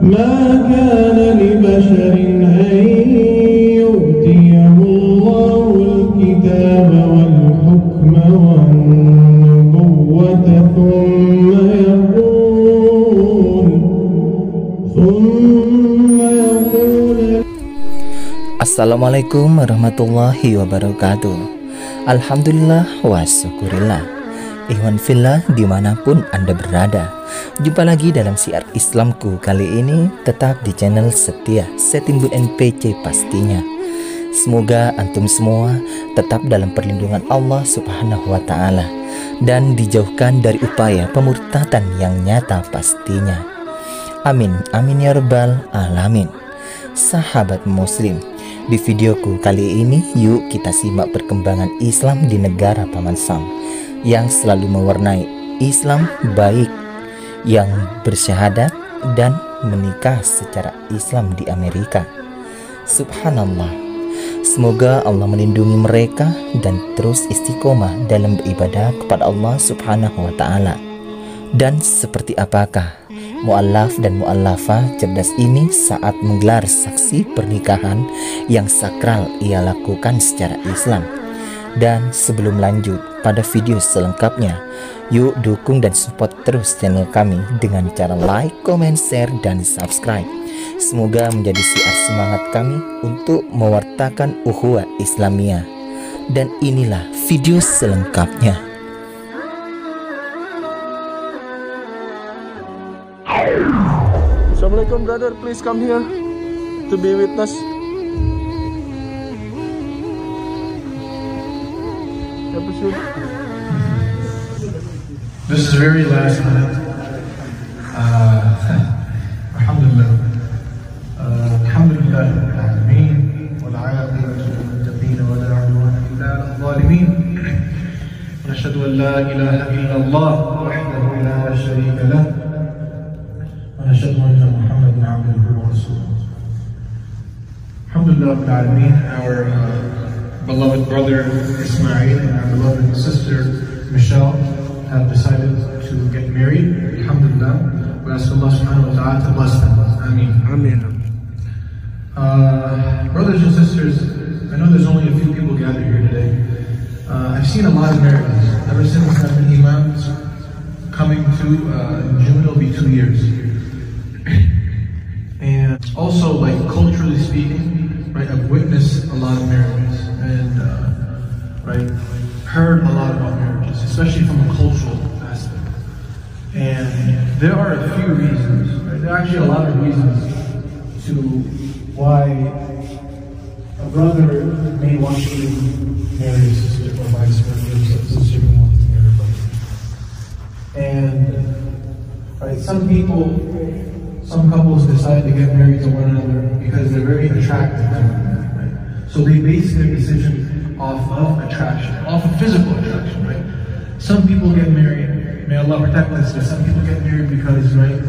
ما كان لبشر أن يؤتيه الله الكتاب والحكم والنبوة ثم يقول Assalamualaikum warahmatullahi wabarakatuh. Alhamdulillah wa syukurillah. Ikhwan fillah dimanapun Anda berada, jumpa lagi dalam siar Islamku kali ini, tetap di channel setia Setimbun NPC pastinya. Semoga antum semua tetap dalam perlindungan Allah Subhanahu wa Ta'ala dan dijauhkan dari upaya pemurtatan yang nyata pastinya. Amin, amin ya rabbal alamin. Sahabat muslim, di videoku kali ini yuk kita simak perkembangan Islam di negara Paman Sam yang selalu mewarnai Islam baik, yang bersyahadat dan menikah secara Islam di Amerika. Subhanallah. Semoga Allah melindungi mereka dan terus istiqomah dalam beribadah kepada Allah Subhanahu wa Ta'ala. Dan seperti apakah muallaf dan muallafah cerdas ini saat menggelar saksi pernikahan yang sakral ia lakukan secara Islam? Dan sebelum lanjut pada video selengkapnya, yuk dukung dan support terus channel kami dengan cara like, comment, share, dan subscribe. Semoga menjadi siar semangat kami untuk mewartakan ukhuwah Islamiyah. Dan inilah video selengkapnya. Assalamualaikum brother, please come here to be witness. This is very last minute. Alhamdulillah. Alhamdulillah rabbil alamin wal 'aqibatu lil muttaqin wa la 'udwana illa 'alal zalimin. Wa nashhadu an la ilaha illallah wahdahu la sharika lah. Wa nashhadu anna Muhammadan 'abduhu wa rasuluh. Alhamdulillah rabbil alamin. Our beloved brother Ismail and our beloved sister Michelle have decided to get married. Alhamdulillah. We ask Allah subhanahu wa ta'ala to bless them. Ameen. Amen. Brothers and sisters, I know there's only a few people gathered here today. I've seen a lot of marriages. Ever since I've been imams coming to in June, it'll be 2 years. And also, like, culturally speaking, right, I've witnessed a lot of marriages and right, heard a lot about marriages, especially from a cultural aspect. And there are a few reasons, right? There are actually a lot of reasons to why a brother may want to marry a sister, or vice versa, a sister may want to marry a brother. And right, some couples decide to get married to one another because they're very attracted to one another, right? So they base their decision off of attraction, off of physical attraction, right? Some people get married, may Allah protect us, but some people get married because, right,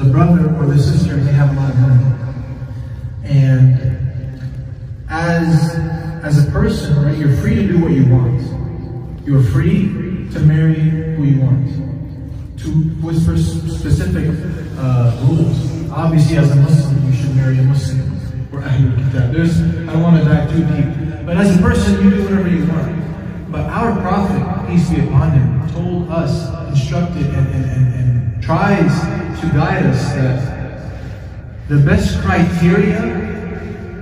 the brother or the sister, they have a lot of money. And as a person, right, you're free to do what you want. You're free to marry who you want, with specific rules. Obviously, as a Muslim, you should marry a Muslim or Akhir.a. I don't want to dive too deep, but as a person, you do whatever you want. But our Prophet, peace be upon him, told us, instructed, and tries to guide us that the best criteria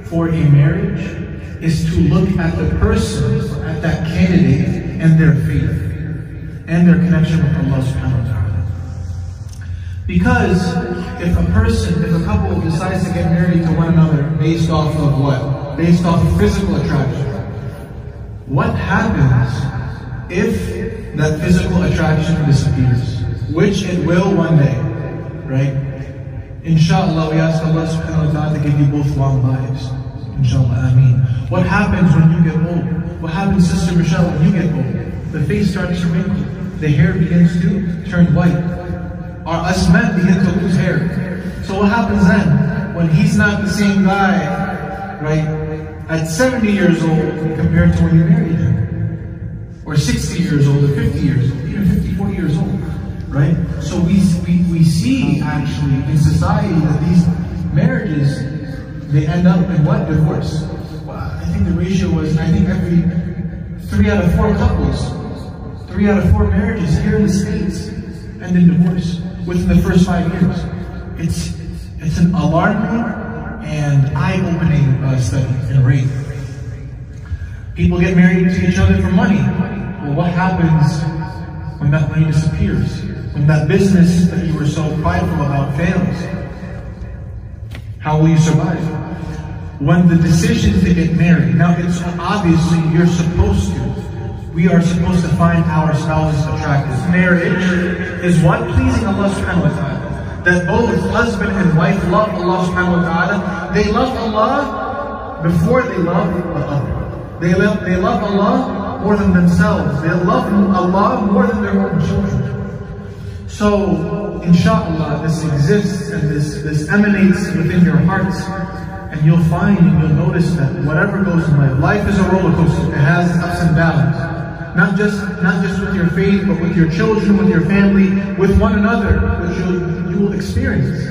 for a marriage is to look at the person, at that candidate, and their faith, and their connection with Allah subhanahu wa ta'ala. Because if a couple decides to get married to one another based off of what? Based off of physical attraction. What happens if that physical attraction disappears? Which it will one day, right? Inshallah, we ask Allah subhanahu wa ta'ala to give you both long lives. Inshallah, ameen. What happens when you get old? What happens, Sister Michelle, when you get old? The face starts to wrinkle. The hair begins to turn white. Us men begin to lose hair. So what happens then? When he's not the same guy, right, at 70 years old compared to when you married him? Or 60 years old, or 50 years old, even 50, 40 years old. right? So we see actually in society that these marriages, they end up in what? Divorce. Well, I think the ratio was, every 3 out of 4 couples, 3 out of 4 marriages here in the States end in divorce within the first 5 years. It's an alarming and eye-opening study and rate. People get married to each other for money. Well, what happens when that money disappears? When that business that you were so prideful about fails? How will you survive? When the decision to get married, now it's obviously you're supposed to. We are supposed to find our spouses attractive. Marriage is what? Pleasing Allah subhanahu wa ta'ala. That both husband and wife love Allah subhanahu wa ta'ala. They love Allah before they love other. They love Allah more than themselves. They love Allah more than their own children. So, inshallah, this exists and this emanates within your hearts. And you'll find and you'll notice that whatever goes in life is a roller coaster. It has ups and downs. Not just with your faith, but with your children, with your family, with one another, which you will experience,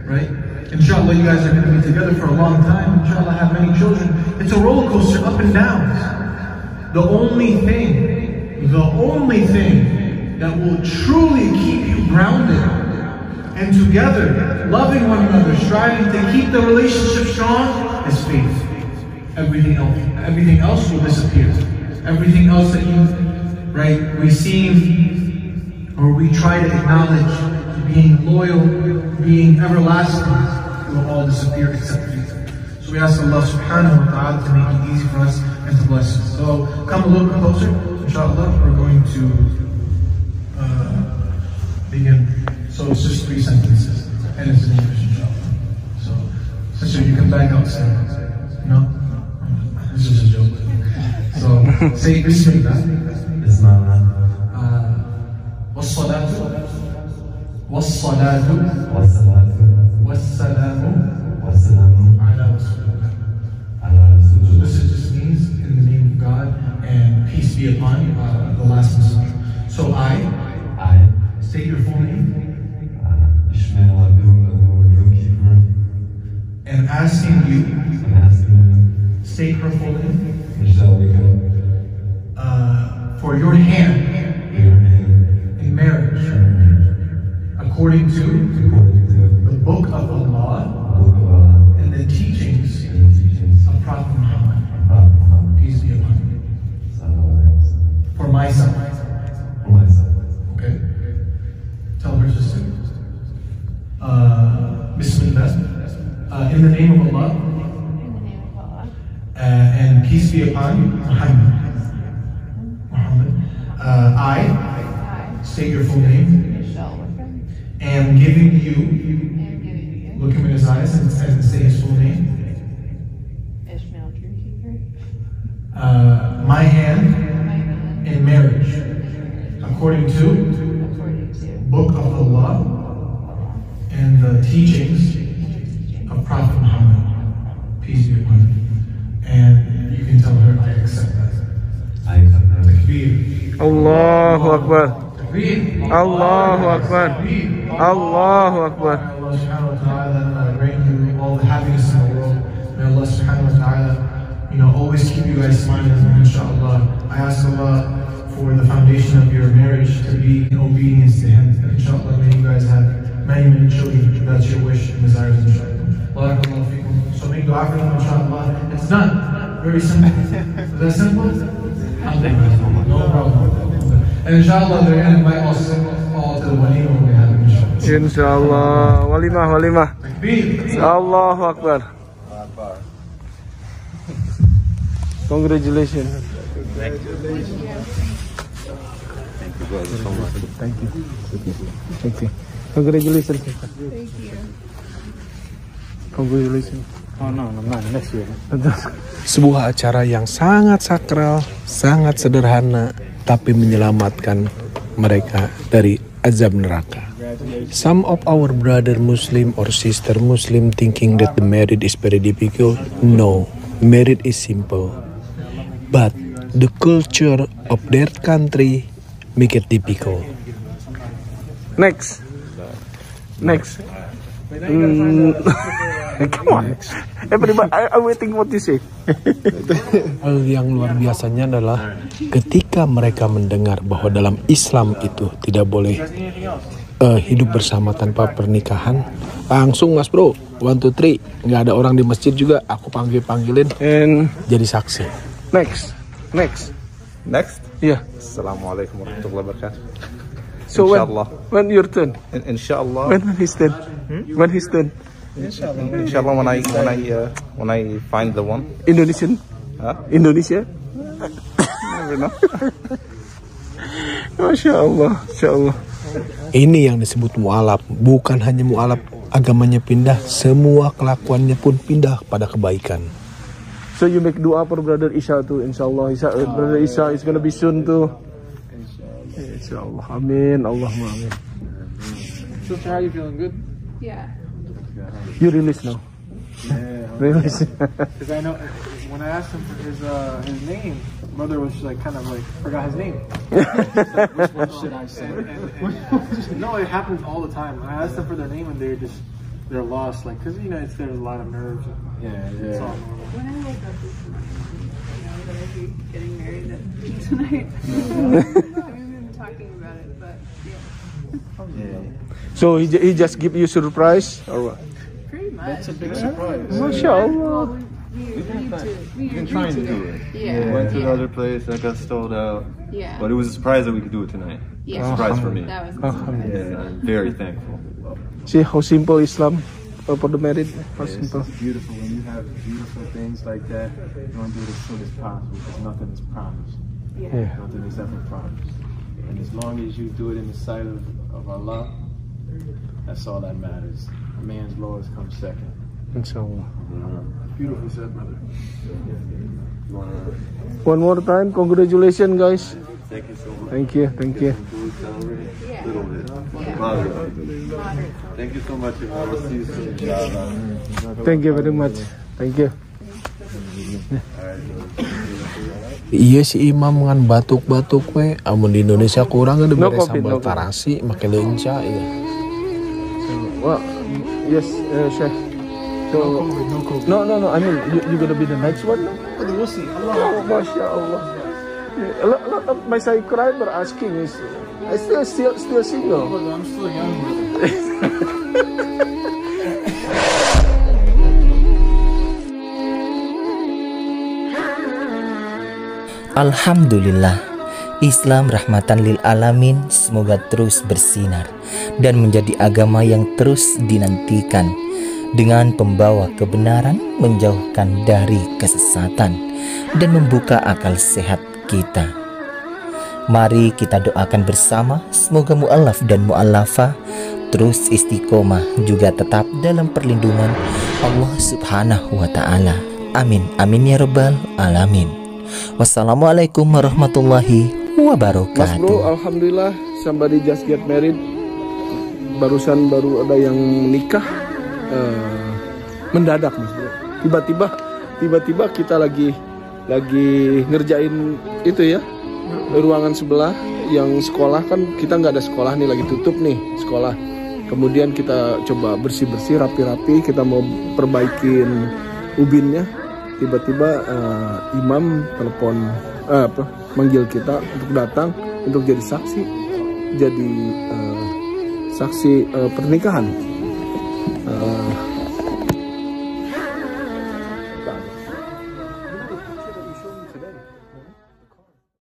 right? Inshallah, you guys are going to be together for a long time. Inshallah, have many children. It's a roller coaster, up and downs. The only thing that will truly keep you grounded and together, loving one another, striving to keep the relationship strong, is faith. Everything else will disappear. Everything else that you, receive or we try to acknowledge, being loyal, being everlasting, will all disappear except faith. So we ask Allah subhanahu wa ta'ala to make it easy for us and to bless us. So come a little bit closer, inshallah. We're going to begin. So it's just 3 sentences, and it's in English, inshallah. So, sister, you can back out, say, no? This is a joke. So, say Bismillah. Bismillah. Wassalatu. Wassalatu. Wassalamu. Ala Rasulullah. This just means in the name of God and peace be upon the last messenger. So I state your full name. And asking you, state her full name. For your hand in marriage, according to the book of Allah and the teachings of Prophet Muhammad, peace be upon him. For myself. Okay? Tell her sister. Bismillah. In the name of Allah. And peace be upon Muhammad. I state your full name. Am giving you. Look him in his eyes and say his full name. My hand in marriage, according to book of Allah and the teachings of Prophet Muhammad, peace be upon him. And you can tell her, I accept that. I accept that. Takbir. Allahu Akbar. Takbir. Allahu Akbar. Allahu Akbar. May Allah subhanahu wa ta'ala grant you all the happiness in the world. May Allah subhanahu wa ta'ala, always keep you guys smiling, inshallah. I ask Allah for the foundation of your marriage to be in obedience to Him. Inshallah, may you guys have many, many children. That's your wish and desires, inshallah. Barakallahu feekum. So make dua for them, inshallah. It's done. Very simple. Is that simple? Alhamdulillah. No problem. And inshallah, they're going to invite us all to the walima when we have it, inshallah. Insyaallah. Walimah. Takbir. Allahu Akbar. Congratulations. Thank you guys so much. Thank you. Congratulations. Thank you. Congratulations. Oh no, next year. Sebuah acara yang sangat sakral, sangat sederhana, tapi menyelamatkan mereka dari azab neraka. Some of our brother Muslim or sister Muslim thinking that the marriage is very difficult. No, marriage is simple. But the culture of their country make it difficult. Next. Come on. Everybody, I'm waiting what you say. Hal yang luar biasanya adalah ketika mereka mendengar bahwa dalam Islam itu tidak boleh hidup bersama tanpa pernikahan, langsung Mas Bro, 1, 2, 3, nggak ada orang di masjid juga, aku panggilin And jadi saksi. next. Yeah. Assalamualaikum warahmatullahi wabarakatuh. So Inshallah. when your turn? Inshallah. When his turn? When his turn? Inshallah when I find the one. Indonesian? Huh? Indonesia? Never know. Masya Allah. Ini yang disebut mu'alaf. Bukan hanya mu'alaf agamanya pindah, semua kelakuannya pun pindah pada kebaikan. So you make dua for brother Isha too, inshallah. Brother Isha is gonna be soon too. Inshallah. Amin. Allahumma amin. Sister, how you feeling? Good? Yeah. You release now. Yeah. Release. Because I know when I asked him for his name, brother was like kind of like forgot his name. Like, which one should I say? And no, it happens all the time. I asked them for their name and they're lost, like because there's a lot of nerves. It's all normal. When I wake up this morning, that I'd be getting married tonight. I haven't been talking about it, but yeah. So he just give you surprise or what? Pretty much. That's a big surprise. Masya Allah. Well, we We've been trying to do it. Yeah. We went to another place that got stalled out. Yeah. But it was a surprise that we could do it tonight. Yeah. A surprise for me. That was a surprise. Yeah, I'm very thankful. See how simple Islam for the married. How simple. It's beautiful when you have beautiful things like that. You want to do it as soon as possible because nothing is promised. Yeah. Nothing is ever promised. And as long as you do it in the sight of Allah, that's all that matters. A man's laws come second. Inshallah. Beautifully said, brother. One more time, congratulations guys. Thank you so much. Thank you. Yeah. Little bit. Yeah. Moderate. Moderate. Thank you so much. We'll see you soon. Inshallah. Thank you very much. Thank you. Iya si imam ngan batuk-batuk we, amun di Indonesia kurang ada No beres COVID, sambal no COVID. tarasi, make lenca ya. Well, yes, Sheikh. So, no. I mean, you gonna be the next one? We'll see. Oh, Masya Allah. A lot of my subscribers asking is, I still single. I'm still young, brother. Alhamdulillah, Islam rahmatan lil alamin semoga terus bersinar dan menjadi agama yang terus dinantikan dengan pembawa kebenaran, menjauhkan dari kesesatan dan membuka akal sehat kita. Mari kita doakan bersama semoga mu'allaf dan mu'allafah terus istiqomah juga tetap dalam perlindungan Allah Subhanahu wa Ta'ala. Amin amin ya rabbal alamin. Wassalamualaikum warahmatullahi Mas wabarakatuh. bro, alhamdulillah somebody just get married. Baru ada yang menikah. Mendadak mas bro. Tiba-tiba kita lagi ngerjain itu ya. Ruangan sebelah yang sekolah kan kita nggak ada sekolah nih, lagi tutup nih sekolah. Kemudian kita coba bersih-bersih rapi-rapi, kita mau perbaikin ubinnya. Tiba-tiba imam telepon manggil kita untuk datang untuk jadi saksi pernikahan.